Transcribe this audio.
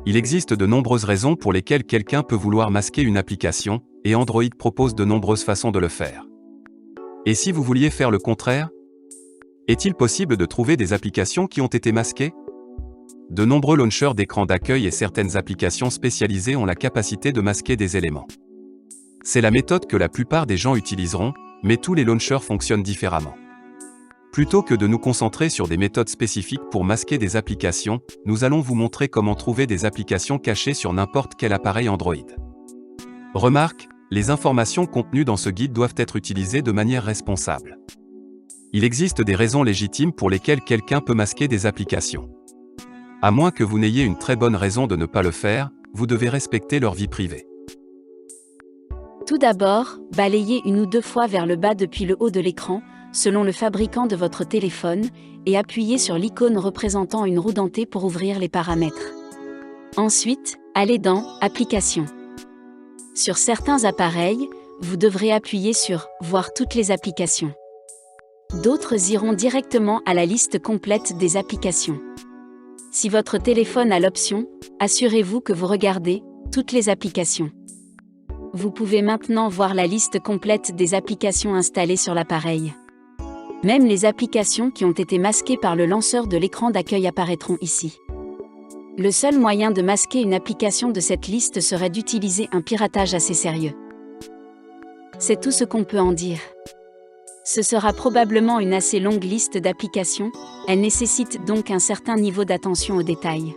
Il existe de nombreuses raisons pour lesquelles quelqu'un peut vouloir masquer une application, et Android propose de nombreuses façons de le faire. Et si vous vouliez faire le contraire? Est-il possible de trouver des applications qui ont été masquées? De nombreux launchers d'écran d'accueil et certaines applications spécialisées ont la capacité de masquer des éléments. C'est la méthode que la plupart des gens utiliseront, mais tous les launchers fonctionnent différemment. Plutôt que de nous concentrer sur des méthodes spécifiques pour masquer des applications, nous allons vous montrer comment trouver des applications cachées sur n'importe quel appareil Android. Remarque, les informations contenues dans ce guide doivent être utilisées de manière responsable. Il existe des raisons légitimes pour lesquelles quelqu'un peut masquer des applications. À moins que vous n'ayez une très bonne raison de ne pas le faire, vous devez respecter leur vie privée. Tout d'abord, balayez une ou deux fois vers le bas depuis le haut de l'écran, selon le fabricant de votre téléphone, et appuyez sur l'icône représentant une roue dentée pour ouvrir les paramètres. Ensuite, allez dans « Applications ». Sur certains appareils, vous devrez appuyer sur « Voir toutes les applications ». D'autres iront directement à la liste complète des applications. Si votre téléphone a l'option, assurez-vous que vous regardez « Toutes les applications ». Vous pouvez maintenant voir la liste complète des applications installées sur l'appareil. Même les applications qui ont été masquées par le lanceur de l'écran d'accueil apparaîtront ici. Le seul moyen de masquer une application de cette liste serait d'utiliser un piratage assez sérieux. C'est tout ce qu'on peut en dire. Ce sera probablement une assez longue liste d'applications, elle nécessite donc un certain niveau d'attention aux détails.